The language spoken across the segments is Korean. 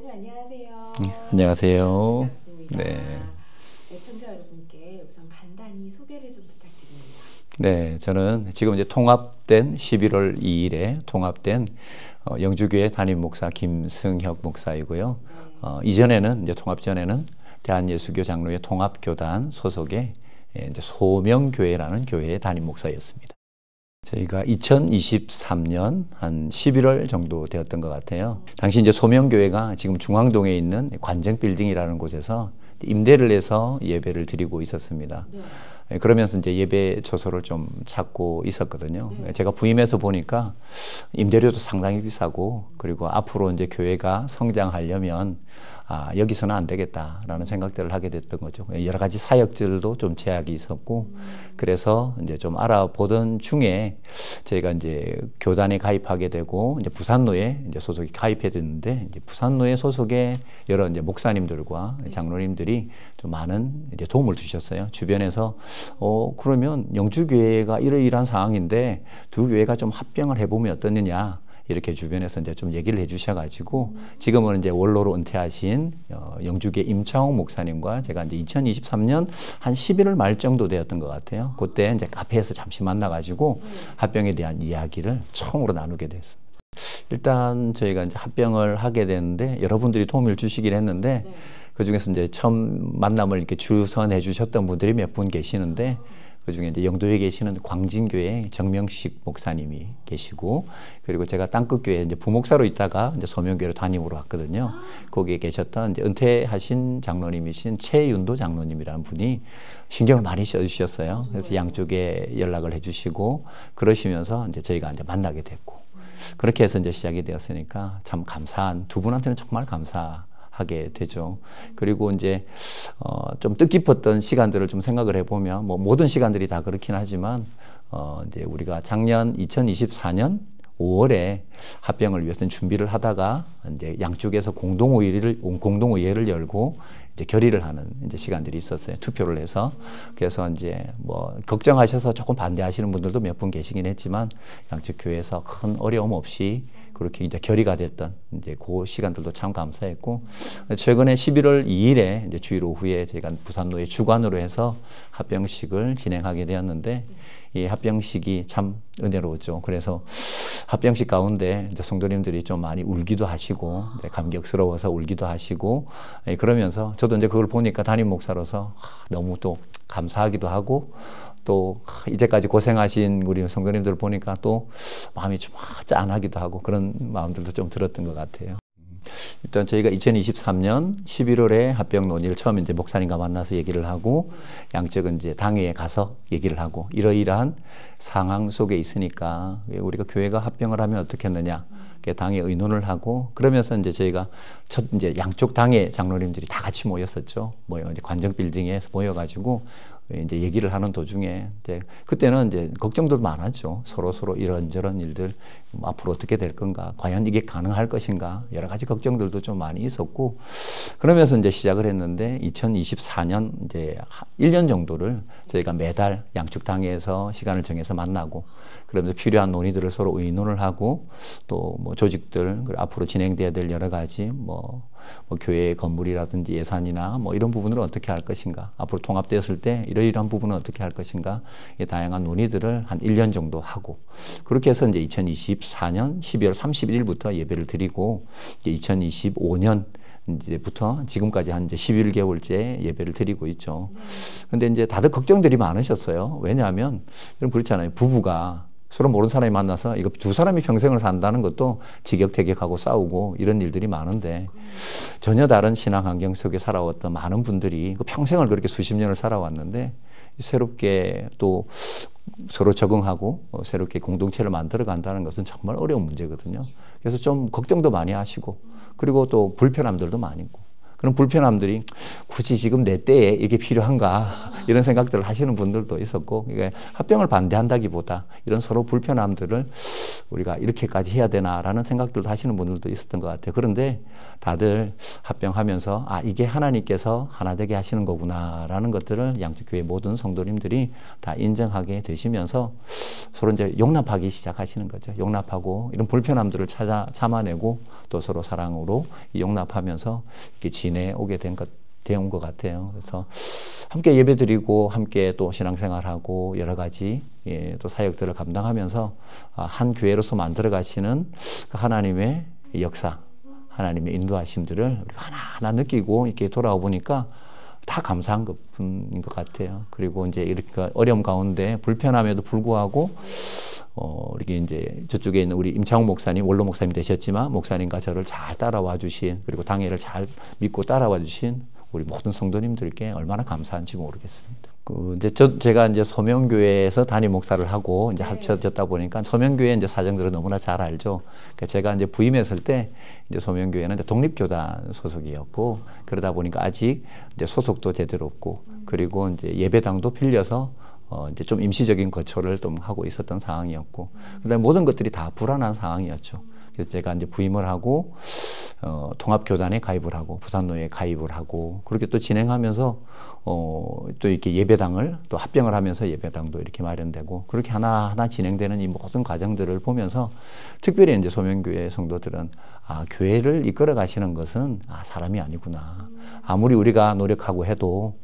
목사님 안녕하세요. 안녕하세요. 반갑습니다. 네. 애청자 여러분께 우선 간단히 소개를 좀 부탁드립니다. 네, 저는 지금 이제 통합된 11월 2일에 통합된 영주교회 담임 목사 김승혁 목사이고요. 이전에는 이제 통합 전에는 대한예수교 장로회 통합교단 소속의 이제 소명교회라는 교회의 담임 목사였습니다. 저희가 2023년 한 11월 정도 되었던 것 같아요. 당시 이제 소명교회가 지금 중앙동에 있는 관정빌딩이라는 곳에서 임대를 해서 예배를 드리고 있었습니다. 네. 그러면서 이제 예배 조소를 좀 찾고 있었거든요. 네. 제가 부임해서 보니까 임대료도 상당히 비싸고, 그리고 앞으로 이제 교회가 성장하려면 여기서는 안 되겠다라는 생각들을 하게 됐던 거죠. 여러 가지 사역들도 좀 제약이 있었고, 그래서 이제 좀 알아보던 중에 저희가 이제 교단에 가입하게 되고, 이제 부산노에 이제 소속이 가입해 됐는데, 이제 부산노에 소속의 여러 이제 목사님들과 장로님들이 좀 많은 이제 도움을 주셨어요. 주변에서 그러면 영주교회가 이러이러한 상황인데 두 교회가 좀 합병을 해보면 어떻느냐, 이렇게 주변에서 이제 좀 얘기를 해주셔가지고, 지금은 이제 원로로 은퇴하신 영주교 임창홍 목사님과 제가 이제 2023년 한 11월 말 정도 되었던 것 같아요. 그때 이제 카페에서 잠시 만나가지고 합병에 대한 이야기를 처음으로 나누게 됐습니다. 일단 저희가 이제 합병을 하게 되는데 여러분들이 도움을 주시긴 했는데, 그 중에서 이제 처음 만남을 이렇게 주선해 주셨던 분들이 몇 분 계시는데, 그 중에 이제 영도에 계시는 광진교회 정명식 목사님이 계시고, 그리고 제가 땅끝교회 이제 부목사로 있다가 이제 소명교회로 담임으로 왔거든요. 거기에 계셨던 이제 은퇴하신 장로님이신 최윤도 장로님이라는 분이 신경을 많이 써주셨어요. 그래서 양쪽에 연락을 해주시고 그러시면서 이제 저희가 이제 만나게 됐고, 그렇게 해서 이제 시작이 되었으니까 참 감사한, 두 분한테는 정말 감사하게 되죠. 그리고 이제 좀 뜻깊었던 시간들을 좀 생각을 해보면, 뭐 모든 시간들이 다 그렇긴 하지만 이제 우리가 작년 2024년 5월에 합병을 위해서 준비를 하다가 이제 양쪽에서 공동의회를 열고 이제 결의를 하는 이제 시간들이 있었어요. 투표를 해서. 그래서 이제 뭐 걱정하셔서 조금 반대하시는 분들도 몇 분 계시긴 했지만, 양쪽 교회에서 큰 어려움 없이 그렇게 이제 결의가 됐던 이제 그 시간들도 참 감사했고, 최근에 11월 2일에 이제 주일 오후에 저희가 부산노회 주관으로 해서 합병식을 진행하게 되었는데, 이 합병식이 참 은혜로웠죠. 그래서 합병식 가운데 이제 성도님들이 좀 많이 울기도 하시고, 감격스러워서 울기도 하시고, 그러면서 저도 이제 그걸 보니까 담임 목사로서 너무 또 감사하기도 하고, 또 이제까지 고생하신 우리 성도님들 보니까 또 마음이 좀 짠하기도 하고, 그런 마음들도 좀 들었던 것 같아요. 일단 저희가 2023년 11월에 합병 논의를 처음 이제 목사님과 만나서 얘기를 하고, 양측은 이제 당회에 가서 얘기를 하고, 이러이러한 상황 속에 있으니까 우리가 교회가 합병을 하면 어떻겠느냐, 당에 의논을 하고, 그러면서 이제 저희가 이제 양쪽 당회 장로님들이 다 같이 모였었죠. 이제 관정 빌딩에 모여가지고 이제 얘기를 하는 도중에 이제 그때는 이제 걱정도 많았죠. 서로 이런저런 일들, 앞으로 어떻게 될 건가, 과연 이게 가능할 것인가, 여러 가지 걱정들도 좀 많이 있었고, 그러면서 이제 시작을 했는데 2024년 이제 1년 정도를 저희가 매달 양측 당회에서 시간을 정해서 만나고, 그러면서 필요한 논의들을 서로 의논을 하고, 또 뭐 조직들, 앞으로 진행돼야 될 여러 가지 뭐 교회 건물이라든지 예산이나 뭐 이런 부분을 어떻게 할 것인가, 앞으로 통합되었을 때 이러이러한 부분은 어떻게 할 것인가, 다양한 논의들을 한 1년 정도 하고, 그렇게 해서 이제 2024년 12월 31일부터 예배를 드리고, 이제 2025년 이제부터 지금까지 한 이제 11개월째 예배를 드리고 있죠. 근데 이제 다들 걱정들이 많으셨어요. 왜냐하면 그렇잖아요. 부부가 서로 모르는 사람이 만나서 이거 두 사람이 평생을 산다는 것도 지격태격하고 싸우고 이런 일들이 많은데, 전혀 다른 신앙 환경 속에 살아왔던 많은 분들이 평생을 그렇게 수십 년을 살아왔는데, 새롭게 또 서로 적응하고 새롭게 공동체를 만들어 간다는 것은 정말 어려운 문제거든요. 그래서 좀 걱정도 많이 하시고, 그리고 또 불편함들도 많이 있고, 그런 불편함들이 굳이 지금 내 때에 이게 필요한가 이런 생각들을 하시는 분들도 있었고, 이게 합병을 반대한다기보다 이런 서로 불편함들을 우리가 이렇게까지 해야 되나라는 생각들도 하시는 분들도 있었던 것 같아요. 그런데 다들 합병하면서 이게 하나님께서 하나 되게 하시는 거구나라는 것들을 양쪽 교회 모든 성도님들이 다 인정하게 되시면서 서로 이제 용납하기 시작하시는 거죠. 용납하고 이런 불편함들을 참아내고 또 서로 사랑으로 용납하면서 이렇게 지내오게 되온 것 같아요. 그래서 함께 예배드리고 함께 또 신앙생활하고 여러 가지 또 사역들을 감당하면서 한 교회로서 만들어 가시는 하나님의 역사, 하나님의 인도하심들을 우리가 하나하나 느끼고 이렇게 돌아와 보니까 다 감사한 것뿐인 것 같아요. 그리고 이제 이렇게 어려움 가운데 불편함에도 불구하고 이렇게 이제 저쪽에 있는 우리 임창훈 목사님, 원로 목사님 되셨지만 목사님과 저를 잘 따라와 주신, 그리고 당회를 잘 믿고 따라와 주신 우리 모든 성도님들께 얼마나 감사한지 모르겠습니다. 이제 제가 이제 소명교회에서 담임 목사를 하고 이제 합쳐졌다 보니까 소명교회 이제 사정들을 너무나 잘 알죠. 그러니까 제가 이제 부임했을 때 이제 소명교회는 이제 독립교단 소속이었고, 그러다 보니까 아직 이제 소속도 제대로 없고, 그리고 이제 예배당도 빌려서 이제 좀 임시적인 거처를 좀 하고 있었던 상황이었고, 그다음에 모든 것들이 다 불안한 상황이었죠. 그래서 제가 이제 부임을 하고 통합교단에 가입을 하고 부산노회에 가입을 하고 그렇게 또 진행하면서 또 이렇게 예배당을 또 합병을 하면서 예배당도 이렇게 마련되고 그렇게 하나하나 진행되는 이 모든 과정들을 보면서 특별히 이제 소명교회 성도들은 교회를 이끌어 가시는 것은 사람이 아니구나. 아무리 우리가 노력하고 해도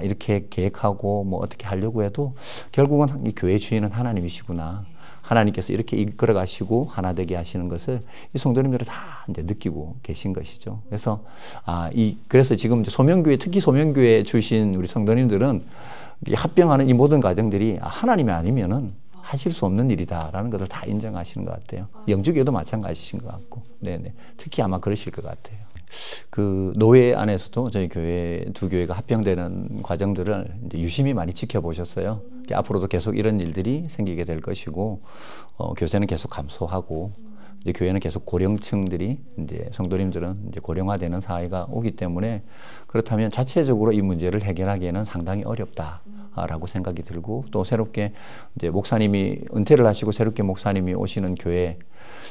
이렇게 계획하고 뭐 어떻게 하려고 해도 결국은 이 교회 주인은 하나님이시구나. 하나님께서 이렇게 이끌어 가시고 하나 되게 하시는 것을 이 성도님들은 다 이제 느끼고 계신 것이죠. 그래서 그래서 지금 이제 소명교회, 특히 소명교회 출신 우리 성도님들은 합병하는 이 모든 과정들이 하나님이 아니면은 하실 수 없는 일이다라는 것을 다 인정하시는 것 같아요. 영주교도 마찬가지신 것 같고, 네네. 특히 아마 그러실 것 같아요. 그 노회 안에서도 저희 교회 두 교회가 합병되는 과정들을 이제 유심히 많이 지켜보셨어요. 앞으로도 계속 이런 일들이 생기게 될 것이고, 교세는 계속 감소하고, 이제 교회는 계속 고령층들이 이제 성도님들은 이제 고령화되는 사회가 오기 때문에 그렇다면 자체적으로 이 문제를 해결하기에는 상당히 어렵다라고 생각이 들고, 또 새롭게 이제 목사님이 은퇴를 하시고 새롭게 목사님이 오시는 교회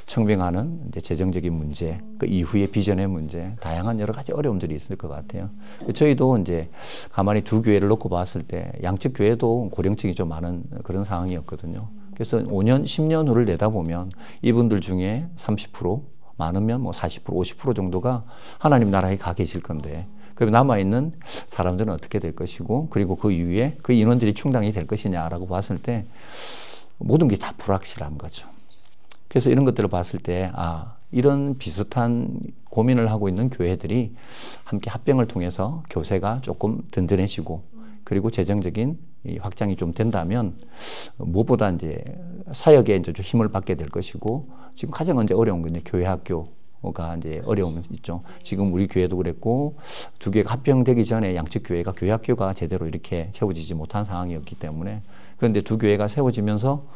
청빙하는 이제 재정적인 문제, 그 이후의 비전의 문제, 다양한 여러 가지 어려움들이 있을 것 같아요. 저희도 이제 가만히 두 교회를 놓고 봤을 때 양측 교회도 고령층이 좀 많은 그런 상황이었거든요. 그래서 5년, 10년 후를 내다보면 이분들 중에 30%, 많으면 뭐 40%, 50% 정도가 하나님 나라에 가 계실 건데, 그럼 남아있는 사람들은 어떻게 될 것이고, 그리고 그 이후에 그 인원들이 충당이 될 것이냐라고 봤을 때 모든 게 다 불확실한 거죠. 그래서 이런 것들을 봤을 때 이런 비슷한 고민을 하고 있는 교회들이 함께 합병을 통해서 교세가 조금 든든해지고 그리고 재정적인 확장이 좀 된다면 무엇보다 이제 사역에 이제 좀 힘을 받게 될 것이고, 지금 가장 이제 어려운 건 이제 교회 학교가 이제 어려움이 있죠. 지금 우리 교회도 그랬고 두 교회가 합병되기 전에 양측 교회가 교회 학교가 제대로 이렇게 채워지지 못한 상황이었기 때문에, 그런데 두 교회가 세워지면서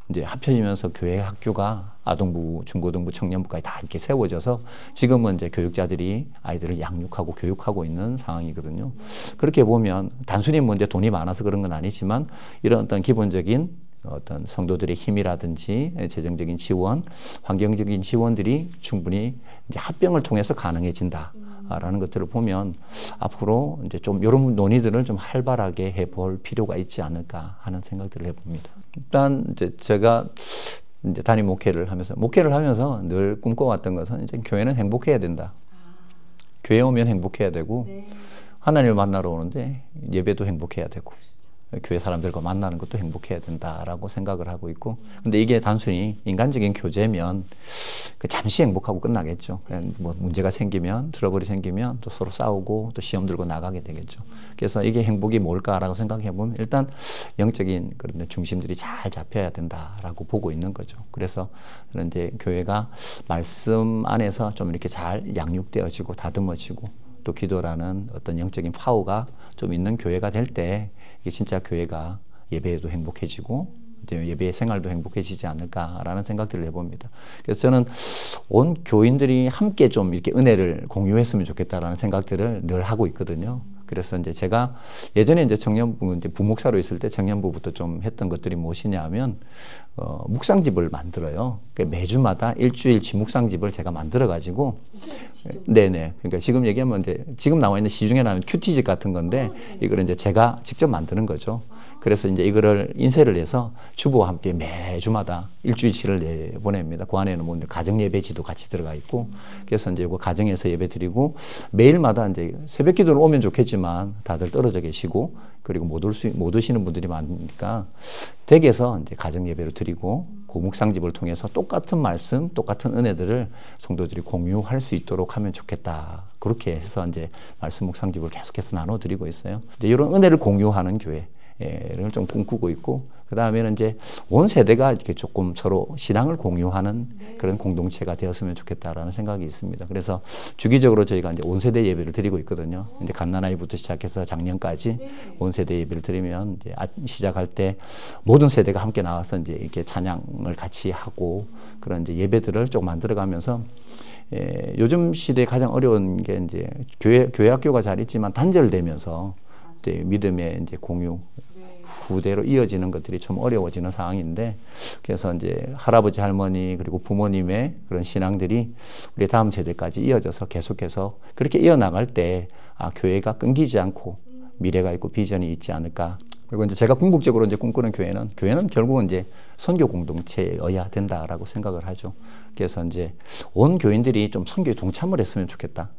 이제 합쳐지면서 교회 학교가 아동부, 중고등부, 청년부까지 다 이렇게 세워져서 지금은 이제 교육자들이 아이들을 양육하고 교육하고 있는 상황이거든요. 그렇게 보면 단순히 뭐 이제 돈이 많아서 그런 건 아니지만 이런 어떤 기본적인 어떤 성도들의 힘이라든지 재정적인 지원, 환경적인 지원들이 충분히 이제 합병을 통해서 가능해진다라는 것들을 보면 앞으로 이제 좀 이런 논의들을 좀 활발하게 해볼 필요가 있지 않을까 하는 생각들을 해봅니다. 일단 이제 제가 이제 담임 목회를 하면서 늘 꿈꿔왔던 것은 이제 교회는 행복해야 된다. 교회 오면 행복해야 되고, 하나님을 만나러 오는데 예배도 행복해야 되고, 교회 사람들과 만나는 것도 행복해야 된다라고 생각을 하고 있고, 근데 이게 단순히 인간적인 교제면 잠시 행복하고 끝나겠죠. 뭐 문제가 생기면, 트러블이 생기면 또 서로 싸우고 또 시험 들고 나가게 되겠죠. 그래서 이게 행복이 뭘까라고 생각해 보면 일단 영적인 그런 중심들이 잘 잡혀야 된다라고 보고 있는 거죠. 그래서 저는 이제 교회가 말씀 안에서 좀 이렇게 잘 양육되어지고 다듬어지고 또 기도라는 어떤 영적인 파워가 좀 있는 교회가 될 때 이게 진짜 교회가 예배에도 행복해지고 이제 예배 생활도 행복해지지 않을까라는 생각들을 해봅니다. 그래서 저는 온 교인들이 함께 좀 이렇게 은혜를 공유했으면 좋겠다라는 생각들을 늘 하고 있거든요. 그래서 이제 제가 예전에 이제 청년부 이제 부목사로 있을 때 청년부부터 좀 했던 것들이 무엇이냐 하면 묵상집을 만들어요. 그러니까 매주마다 일주일치 묵상집을 제가 만들어 가지고 네네. 그러니까 지금 얘기하면 이제 지금 나와 있는 시중에 나오는 큐티집 같은 건데 이걸 이제 제가 직접 만드는 거죠. 그래서 이제 이거를 인쇄를 해서 주부와 함께 매주마다 일주일치를 내보냅니다. 그 안에는 뭐 가정 예배지도 같이 들어가 있고, 그래서 이제 이거 가정에서 예배 드리고 매일마다 이제 새벽 기도를 오면 좋겠지만 다들 떨어져 계시고 그리고 못 오시는 분들이 많으니까 댁에서 이제 가정 예배를 드리고 그 묵상집을 통해서 똑같은 말씀, 똑같은 은혜들을 성도들이 공유할 수 있도록 하면 좋겠다. 그렇게 해서 이제 말씀 묵상집을 계속해서 나눠드리고 있어요. 이제 이런 은혜를 공유하는 교회. 를 좀 꿈꾸고 있고, 그 다음에는 이제 온 세대가 이렇게 조금 서로 신앙을 공유하는 그런 공동체가 되었으면 좋겠다라는 생각이 있습니다. 그래서 주기적으로 저희가 이제 온 세대 예배를 드리고 있거든요. 이제 갓난아이부터 시작해서 작년까지 온 세대 예배를 드리면 이제 시작할 때 모든 세대가 함께 나와서 이제 이렇게 찬양을 같이 하고 그런 이제 예배들을 좀 만들어가면서 요즘 시대에 가장 어려운 게 이제 교회 학교가 잘 있지만 단절되면서 이제 믿음의 이제 공유 후대로 이어지는 것들이 좀 어려워지는 상황인데, 그래서 이제 할아버지 할머니 그리고 부모님의 그런 신앙들이 우리 다음 세대까지 이어져서 계속해서 그렇게 이어나갈 때 교회가 끊기지 않고 미래가 있고 비전이 있지 않을까. 그리고 이제 제가 궁극적으로 이제 꿈꾸는 교회는 결국은 이제 선교 공동체여야 된다라고 생각을 하죠. 그래서 이제 온 교인들이 좀 선교에 동참을 했으면 좋겠다.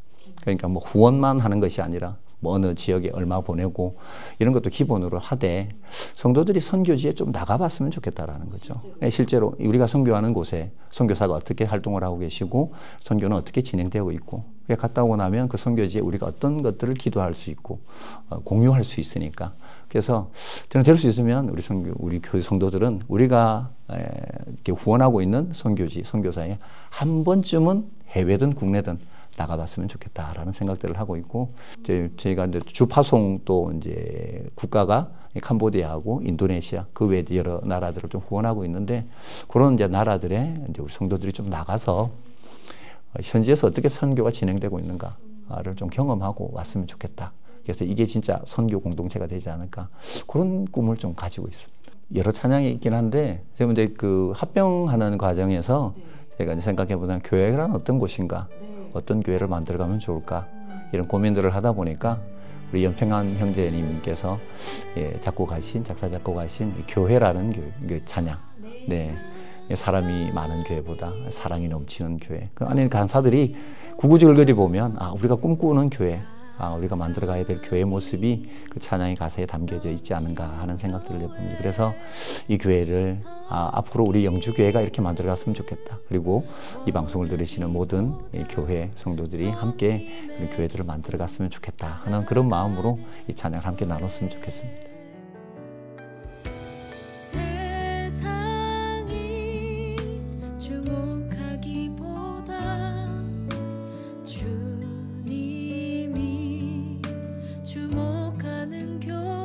그러니까 뭐 후원만 하는 것이 아니라 뭐 어느 지역에 얼마 보내고 이런 것도 기본으로 하되 성도들이 선교지에 좀 나가봤으면 좋겠다라는 거죠. 실제로 우리가 선교하는 곳에 선교사가 어떻게 활동을 하고 계시고 선교는 어떻게 진행되고 있고 갔다 오고 나면 그 선교지에 우리가 어떤 것들을 기도할 수 있고 공유할 수 있으니까. 그래서 저는 될 수 있으면 우리 교회 성도들은 우리가 이렇게 후원하고 있는 선교지 선교사에 한 번쯤은 해외든 국내든 나가봤으면 좋겠다라는 생각들을 하고 있고, 저희가 이제 주파송 또 이제 국가가 캄보디아하고 인도네시아 그 외에 여러 나라들을 좀 후원하고 있는데, 그런 이제 나라들에 이제 우리 성도들이 좀 나가서 현지에서 어떻게 선교가 진행되고 있는가를 좀 경험하고 왔으면 좋겠다. 그래서 이게 진짜 선교 공동체가 되지 않을까, 그런 꿈을 좀 가지고 있습니다. 여러 찬양이 있긴 한데 지금 이제 그 합병하는 과정에서 제가 이제 생각해보면 교회란 어떤 곳인가, 어떤 교회를 만들어가면 좋을까, 이런 고민들을 하다 보니까 우리 연평한 형제님께서 작사 작곡하신 교회라는 찬양, 사람이 많은 교회보다 사랑이 넘치는 교회. 그 안에 간사들이 구구절절히 보면 우리가 꿈꾸는 교회, 우리가 만들어가야 될 교회의 모습이 그 찬양의 가사에 담겨져 있지 않은가 하는 생각들을 해봅니다. 그래서 이 교회를 앞으로 우리 영주교회가 이렇게 만들어갔으면 좋겠다. 그리고 이 방송을 들으시는 모든 교회 성도들이 함께 교회들을 만들어갔으면 좋겠다 하는 그런 마음으로 이 찬양을 함께 나눴으면 좋겠습니다. 주목하는 교회